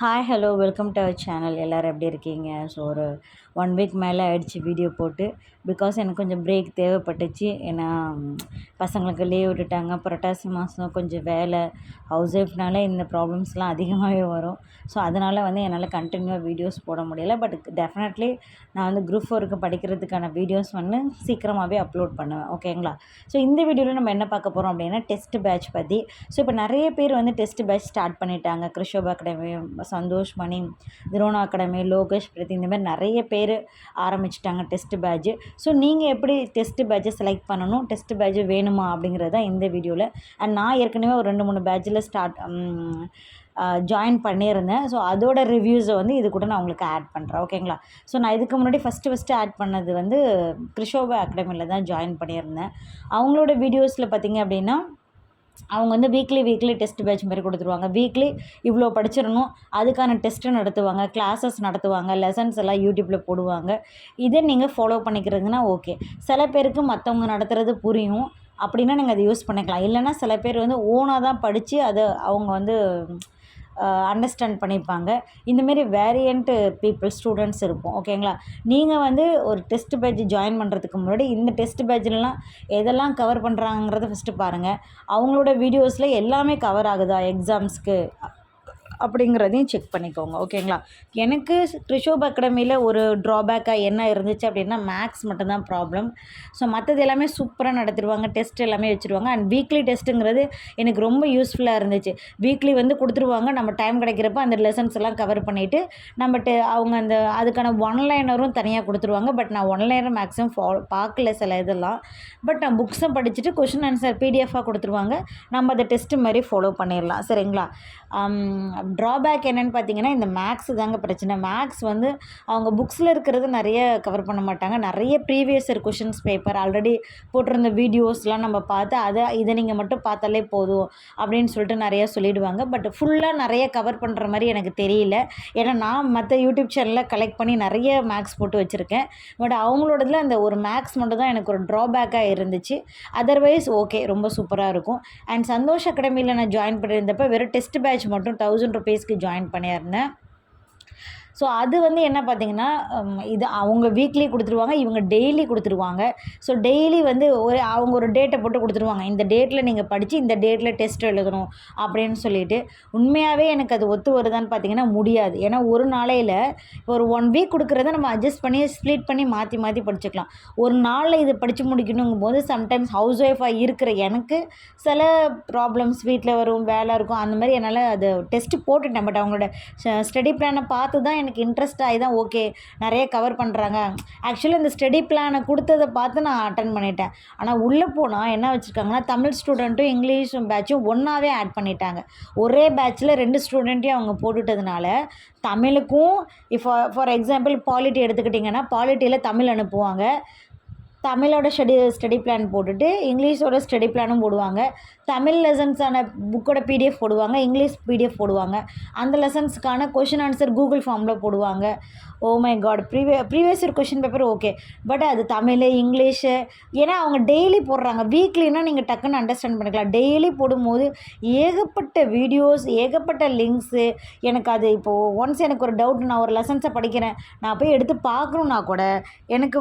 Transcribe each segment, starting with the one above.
Hi hello welcome to our channel. எல்லோரும் எப்படி இருக்கீங்க? ஸோ ஒரு 1 வீக் மேலே ஆயிடுச்சு வீடியோ போட்டு. பிகாஸ் எனக்கு கொஞ்சம் பிரேக் தேவைப்பட்டுச்சு. ஏன்னா பசங்களுக்கு லீவ் விட்டுட்டாங்க. புரட்டாசி மாதம் கொஞ்சம் வேலை, ஹவுஸ் ஒய்ஃப்னாலே இந்த ப்ராப்ளம்ஸ்லாம் அதிகமாகவே வரும். ஸோ அதனால் என்னால் கண்டினியூவாக வீடியோஸ் போட முடியலை. பட் டெஃபினெட்லி நான் குரூப் 4க்கு படிக்கிறதுக்கான வீடியோஸ் சீக்கிரமாகவே அப்லோட் பண்ணுவேன். ஓகேங்களா? ஸோ இந்த வீடியோவில் நம்ம என்ன பார்க்க போகிறோம் அப்படின்னா டெஸ்ட் பேட்ச் பற்றி. ஸோ இப்போ நிறைய பேர் டெஸ்ட் பேட்ச் ஸ்டார்ட் பண்ணிட்டாங்க. கிருஷோபா அகாடமி, சந்தோஷ் மணி, துரோணா அகாடமி, லோகேஷ் பிரதி, இந்த மாதிரி நிறைய பேர் ஆரம்பிச்சிட்டாங்க டெஸ்ட் பேட்ச். ஸோ நீங்கள் எப்படி டெஸ்ட் பேட்சை செலக்ட் பண்ணணும், டெஸ்ட் பேட்ச் வேணுமா அப்படிங்கிறது தான் இந்த வீடியோவில். அண்ட் நான் ஏற்கனவே ஒரு 2-3 பேட்சில் ஜாயின் பண்ணியிருந்தேன். ஸோ அதோட ரிவ்யூஸை இது கூட நான் உங்களுக்கு ஆட் பண்ணுறேன். ஓகேங்களா? ஸோ நான் இதுக்கு முன்னாடி ஃபஸ்ட்டு ஆட் பண்ணது கிருஷோபா அகாடமியில் தான் ஜாயின் பண்ணியிருந்தேன். அவங்களோட வீடியோஸில் பார்த்திங்க அப்படின்னா அவங்க வீக்லி டெஸ்ட் பேட்ச் மாதிரி கொடுத்துருவாங்க. வீக்லி இவ்வளோ படிச்சிடணும், அதுக்கான டெஸ்ட்டு நடத்துவாங்க, கிளாஸஸ் நடத்துவாங்க, லெசன்ஸ் எல்லாம் யூடியூப்பில் போடுவாங்க. இதை நீங்கள் ஃபாலோ பண்ணிக்கிறதுனா ஓகே. சில பேருக்கு மற்றவங்க நடத்துகிறது புரியும் அப்படின்னா நீங்கள் அதை யூஸ் பண்ணிக்கலாம். இல்லைன்னா சில பேர் ஓனாக தான் படித்து அதை அவங்க அண்டர்ஸ்டாண்ட் பண்ணிப்பாங்க. இந்தமாரி வேரியண்ட்டு ஸ்டூடெண்ட்ஸ் இருப்போம். ஓகேங்களா? நீங்கள் ஒரு டெஸ்ட் பேட்ச் ஜாயின் பண்ணுறதுக்கு முன்னாடி இந்த டெஸ்ட் பேட்ச்லலாம் எதெல்லாம் கவர் பண்ணுறாங்கிறத ஃபஸ்ட்டு பாருங்கள். அவங்களோட வீடியோஸில் எல்லாமே கவர் ஆகுதா எக்ஸாம்ஸ்க்கு அப்படிங்கிறதையும் செக் பண்ணிக்கோங்க. ஓகேங்களா? எனக்கு கிருஷோபா அகாடமியில் ஒரு ட்ராபேக்காக என்ன இருந்துச்சு அப்படின்னா மேக்ஸ் மட்டும்தான் ப்ராப்ளம். ஸோ மற்றது எல்லாமே சூப்பராக நடத்திடுவாங்க. டெஸ்ட் எல்லாமே வச்சுருவாங்க. அண்ட் வீக்லி டெஸ்ட்டுங்கிறது எனக்கு ரொம்ப யூஸ்ஃபுல்லாக இருந்துச்சு. வீக்லி கொடுத்துருவாங்க. நம்ம டைம் கிடைக்கிறப்ப அந்த லெசன்ஸ் எல்லாம் கவர் பண்ணிவிட்டு அவங்க அதுக்கான ஒன்லைனரும் தனியாக கொடுத்துருவாங்க. பட் நான் ஒன்லைனர் மேக்ஸிமம் பார்க்கல சில இதெல்லாம். பட் நான் புக்ஸும் படிச்சுட்டு கொஷின் ஆன்சர் பிடிஎஃபாக கொடுத்துருவாங்க. நம்ம அதை டெஸ்ட்டு மாதிரி ஃபாலோ பண்ணிடலாம். சரிங்களா? ட்ராபேக் என்னென்னு பார்த்தீங்கன்னா இந்த மேக்ஸு தாங்க பிரச்சனை. மேக்ஸ் அவங்க புக்ஸில் இருக்கிறது நிறைய கவர் பண்ண மாட்டாங்க. நிறைய previous year questions paper already போட்டிருந்த வீடியோஸ்லாம் நம்ம பார்த்து இதை நீங்கள் மட்டும் பார்த்தாலே போதும் அப்படின்னு சொல்லிட்டு நிறையா சொல்லிவிடுவாங்க. பட் ஃபுல்லாக நிறைய கவர் பண்ணுற மாதிரி எனக்கு தெரியல. ஏன்னா நான் மற்ற யூடியூப் சேனலில் கலெக்ட் பண்ணி நிறைய மேக்ஸ் போட்டு வச்சுருக்கேன். பட் அவங்களோடதுல அந்த ஒரு மேக்ஸ் மட்டும் தான் எனக்கு ஒரு ட்ராபேக்காக இருந்துச்சு. அதர்வைஸ் ஓகே, ரொம்ப சூப்பராக இருக்கும். அண்ட் சந்தோஷ் அகாடமியில் நான் ஜாயின் பண்ணியிருந்தப்போ வெறும் டெஸ்ட் பேட்ச் மட்டும் 1000 ரூபீஸ்க்கு ஜாயின் பண்ணியிருந்தேன். ஸோ அது என்ன பார்த்திங்கன்னா இது அவங்க வீக்லி கொடுத்துருவாங்க, இவங்க டெய்லி கொடுத்துருவாங்க. ஸோ டெய்லி அவங்க ஒரு டேட்டை போட்டு கொடுத்துருவாங்க. இந்த டேட்டில் நீங்கள் படித்து இந்த டேட்டில் டெஸ்ட் எழுதணும் அப்படின்னு சொல்லிட்டு. உண்மையாகவே எனக்கு அது ஒத்து வருதான்னு பார்த்திங்கன்னா முடியாது. ஏன்னா ஒரு நாளையில் ஒரு 1 வீக் கொடுக்குறத நம்ம அட்ஜஸ்ட் பண்ணி ஸ்ப்ளிட் பண்ணி மாற்றி மாற்றி படிச்சுக்கலாம். ஒரு நாளில் இது படித்து முடிக்கணுங்கும் போது சம்டைம்ஸ் ஹவுஸ் ஒய்ஃபாக இருக்கிற எனக்கு சில ப்ராப்ளம்ஸ் வீட்டில் வரும், வேலை இருக்கும். அந்த மாதிரி என்னால் அது டெஸ்ட்டு போட்டுட்டேன். பட் அவங்களோட ஸ்டடி பிளானை பார்த்து தான் எனக்கு இன்ட்ரெஸ்ட் ஆகி தான் ஓகே நிறைய கவர் பண்ணுறாங்க. ஆக்சுவலி இந்த ஸ்டடி பிளானை கொடுத்ததை பார்த்து நான் அட்டன் பண்ணிட்டேன். ஆனால் உள்ளே போனால் என்ன வச்சுருக்காங்கன்னா தமிழ் ஸ்டூடெண்ட்டும் இங்கிலீஷ் பேட்சும் ஒன்றாவே ஆட் பண்ணிட்டாங்க. ஒரே பேட்சில் 2 ஸ்டூடெண்ட்டையும் அவங்க போட்டுட்டதுனால தமிழுக்கும் ஃபார் எக்ஸாம்பிள் பாலிட்டி எடுத்துக்கிட்டிங்கன்னா பாலிட்டியில் தமிழ் அனுப்புவாங்க. தமிழோட ஸ்டடி பிளான் போட்டுட்டு இங்கிலீஷோட ஸ்டடி பிளானும் போடுவாங்க. தமிழ் லெசன்ஸான புக்கோட பிடிஎஃப் போடுவாங்க, இங்கிலீஷ் பிடிஎஃப் போடுவாங்க. அந்த லெசன்ஸுக்கான கொஷின் ஆன்சர் கூகுள் ஃபார்மில் போடுவாங்க. Oh my God! Previous year question paper okay. But அது தமிழ், இங்கிலீஷு, ஏன்னா அவங்க டெய்லி போடுறாங்க. வீக்லினா நீங்கள் டக்குன்னு அண்டர்ஸ்டாண்ட் பண்ணிக்கலாம். டெய்லி போடும்போது ஏகப்பட்ட வீடியோஸ், ஏகப்பட்ட லிங்க்ஸு. எனக்கு அது இப்போது ஒன்ஸ் எனக்கு ஒரு டவுட், நான் ஒரு லெசன்ஸை படிக்கிறேன், நான் போய் எடுத்து பார்க்கணுன்னா கூட எனக்கு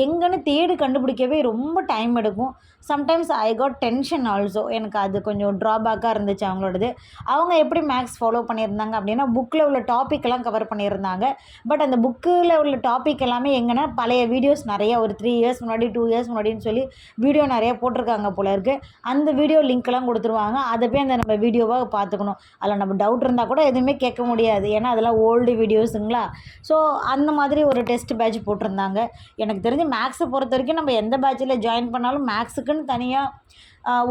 எங்கன்னு தேடி கண்டுபிடிக்கவே ரொம்ப டைம் எடுக்கும். Sometimes I got tension also. எனக்கு அது கொஞ்சம் ட்ராபேக்காக இருந்துச்சு அவங்களோடது. அவங்க எப்படி மேக்ஸ் ஃபாலோ பண்ணியிருந்தாங்க அப்படின்னா புக்கில் உள்ள டாப்பிக்கெல்லாம் கவர் பண்ணியிருந்தாங்க. பட் அந்த புக்கில் உள்ள டாபிக் எல்லாமே எங்கன்னா பழைய வீடியோஸ் நிறையா ஒரு 3 இயர்ஸ் முன்னாடி 2 இயர்ஸ் முன்னாடின்னு சொல்லி வீடியோ நிறையா போட்டிருக்காங்க போல இருக்குது. அந்த வீடியோ லிங்க்கெல்லாம் கொடுத்துருவாங்க. அதை போய் நம்ம வீடியோவாக பார்த்துக்கணும். அதில் நம்ம டவுட் இருந்தால் கூட எதுவுமே கேட்க முடியாது. ஏன்னா அதெல்லாம் ஓல்டு வீடியோஸுங்களா. ஸோ அந்த மாதிரி ஒரு டெஸ்ட் பேட்ச் போட்டிருந்தாங்க. எனக்கு தெரிஞ்சு மேக்ஸை பொறுத்த வரைக்கும் நம்ம எந்த பேட்சில் ஜாயின் பண்ணாலும் மேக்ஸுக்குன்னு தனியாக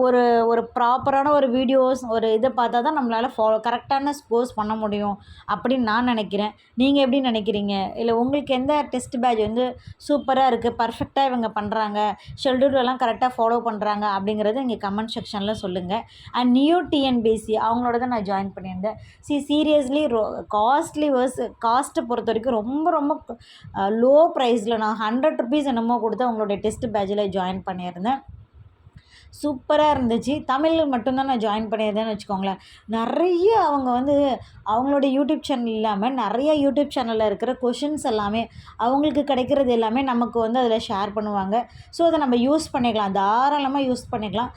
ஒரு ப்ராப்பரான ஒரு வீடியோஸ் ஒரு இதை பார்த்தா தான் நம்மளால் கரெக்டான ஸ்கோர்ஸ் பண்ண முடியும் அப்படின்னு நான் நினைக்கிறேன். நீங்கள் எப்படி நினைக்கிறீங்க? இல்லை உங்களுக்கு எந்த டெஸ்ட் பேட்ச் சூப்பராக இருக்குது, பர்ஃபெக்டாக இவங்க பண்ணுறாங்க, ஷெட்யூலெல்லாம் கரெக்டாக ஃபாலோ பண்ணுறாங்க அப்படிங்கிறத இங்கே கமெண்ட் செக்ஷனில் சொல்லுங்கள். அண்ட் நியூ டிஎன்பிஎஸ்சி அவங்களோட தான் நான் ஜாயின் பண்ணியிருந்தேன். சீரியஸ்லி காஸ்ட்டை பொறுத்த வரைக்கும் ரொம்ப ரொம்ப லோ ப்ரைஸில் நான் 100 ரூபீஸ் என்னமோ கொடுத்து அவங்களுடைய டெஸ்ட் பேட்சில் ஜாயின் பண்ணியிருந்தேன். சூப்பராக இருந்துச்சு. தமிழ் மட்டும்தான் நான் ஜாயின் பண்ணியிருந்தேன்னு வச்சுக்கோங்களேன். நிறைய அவங்க வந்து அவங்களோட யூடியூப் சேனல் இல்லாமல் நிறைய யூடியூப் சேனலில் இருக்கிற கொஷின்ஸ் எல்லாமே அவங்களுக்கு கிடைக்கிறது எல்லாமே நமக்கு வந்து அதில் ஷேர் பண்ணுவாங்க. ஸோ அதை நம்ம யூஸ் பண்ணிக்கலாம், தாராளமாக யூஸ் பண்ணிக்கலாம்.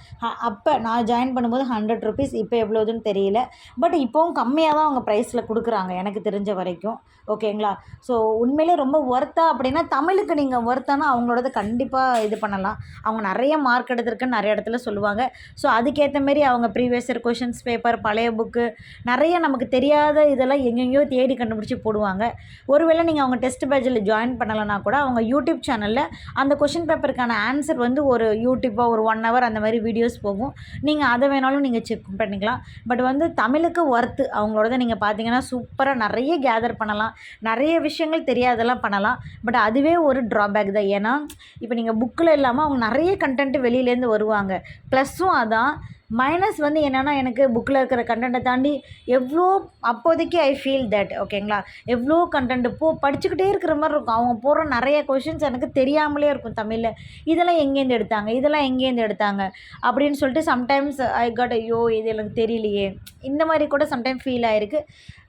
அப்போ நான் ஜாயின் பண்ணும்போது ₹100, இப்போ எவ்வளோதுன்னு தெரியல. பட் இப்போவும் கம்மியாக தான் அவங்க ப்ரைஸில் கொடுக்குறாங்க எனக்கு தெரிஞ்ச வரைக்கும். ஓகேங்களா? ஸோ உண்மையிலே ரொம்ப ஒர்த்தா அப்படின்னா தமிழுக்கு நீங்கள் ஒர்த்தானா அவங்களோடது கண்டிப்பாக இது பண்ணலாம். அவங்க நிறைய மார்க் எடுத்திருக்குன்னு நிறைய இடத்துல சொல்லுவாங்க. ஸோ அதுக்கேற்ற மாரி அவங்க ப்ரீவியஸ் இயர் கொஷின்ஸ் பேப்பர், பழைய புக்கு, நிறைய நமக்கு தெரியாத இதெல்லாம் எங்கெங்கேயோ தேடி கண்டுபிடிச்சி போடுவாங்க. ஒருவேளை நீங்கள் அவங்க டெஸ்ட் பேட்சில் ஜாயின் பண்ணலைன்னா கூட அவங்க யூடியூப் சேனலில் அந்த கொஷின் பேப்பருக்கான ஆன்சர் வந்து ஒரு யூடியூப்பாக ஒரு 1 ஹவர் அந்த மாதிரி வீடியோஸ் போகும். நீங்கள் அதை வேணாலும் நீங்கள் செக் பண்ணிக்கலாம். பட் வந்து தமிழுக்கு ஒர்த்து அவங்களோடத நீங்கள் பார்த்தீங்கன்னா சூப்பராக நிறைய கேதர் பண்ணலாம். நிறைய விஷயங்கள் தெரியாதெல்லாம் பண்ணலாம். பட் அதுவே ஒரு ட்ராபேக் தான். ஏன்னா இப்போ நீங்கள் புக்கில் இல்லாமல் அவங்க நிறைய கண்டென்ட்டு வெளியிலேருந்து வருவாங்க. ப்ளஸ்ஸும் அதான். மைனஸ் வந்து என்னென்னா எனக்கு புக்கில் இருக்கிற கண்டென்ட்டை தாண்டி எவ்வளோ அப்போதைக்கு ஐ ஃபீல் தட் ஓகேங்களா, எவ்வளோ கண்டென்ட் படிச்சுக்கிட்டே இருக்கிற மாதிரி இருக்கும். அவங்க போடுற நிறைய கொஷின்ஸ் எனக்கு தெரியாமலே இருக்கும் தமிழில். இதெல்லாம் எங்கேருந்து எடுத்தாங்க, இதெல்லாம் எங்கேருந்து எடுத்தாங்க அப்படின்னு சொல்லிட்டு சம்டைம்ஸ் ஐ காட் ஐயோ இது எனக்கு தெரியலையே, இந்த மாதிரி கூட சம்டைம் ஃபீல் ஆகிருக்கு.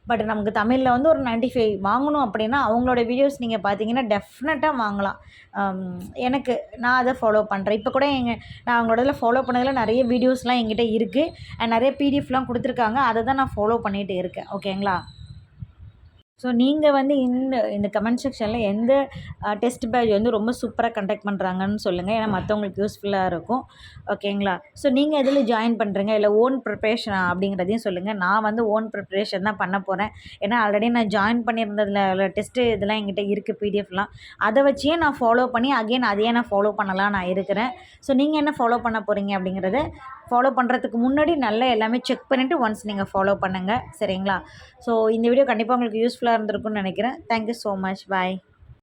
பட் நமக்கு தமிழில் வந்து ஒரு 95 வாங்கணும் அப்படின்னா அவங்களோட வீடியோஸ் நீங்கள் பார்த்தீங்கன்னா டெஃபினட்டாக வாங்கலாம். எனக்கு நான் அதை ஃபாலோ பண்ணுறேன். இப்போ கூட நான் அவங்களோட இதில் ஃபாலோ பண்ணதில் நிறைய வீடியோஸ்லாம் என்கிட்ட இருக்குது. நிறைய பிடிஎஃப்லாம் கொடுத்துருக்காங்க. அதை தான் நான் ஃபாலோ பண்ணிகிட்டு இருக்கேன். ஓகேங்களா? ஸோ நீங்கள் வந்து இந்த கமெண்ட் செக்ஷனில் எந்த டெஸ்ட் பேட்ச் வந்து ரொம்ப சூப்பராக கண்டக்ட் பண்ணுறாங்கன்னு சொல்லுங்கள். ஏன்னா மற்றவங்களுக்கு யூஸ்ஃபுல்லாக இருக்கும். ஓகேங்களா? ஸோ நீங்கள் எதில் ஜாயின் பண்ணுறீங்க, இல்லை ஓன் ப்ரிப்ரேஷனா அப்படிங்கிறதையும் சொல்லுங்கள். நான் வந்து ஓன் ப்ரிப்ரேஷன் தான் பண்ண போகிறேன். ஏன்னா ஆல்ரெடி நான் ஜாயின் பண்ணியிருந்ததில் டெஸ்ட்டு இதெல்லாம் என்கிட்ட இருக்குது பிடிஎஃப்லாம். அதை வச்சே நான் ஃபாலோ பண்ணி அகைன் அதையே நான் ஃபாலோ பண்ணலாம் நான் இருக்கிறேன். ஸோ நீங்கள் என்ன ஃபாலோ பண்ண போகிறீங்க அப்படிங்கிறத ஃபாலோ பண்ணுறதுக்கு முன்னாடி நல்லா எல்லாமே செக் பண்ணிவிட்டு ஒன்ஸ் நீங்கள் ஃபாலோ பண்ணுங்கள். சரிங்களா? ஸோ இந்த வீடியோ கண்டிப்பாக உங்களுக்கு யூஸ்ஃபுல்லாக இருந்திருக்கும்னு நினைக்கிறேன். Thank you so much. பாய்.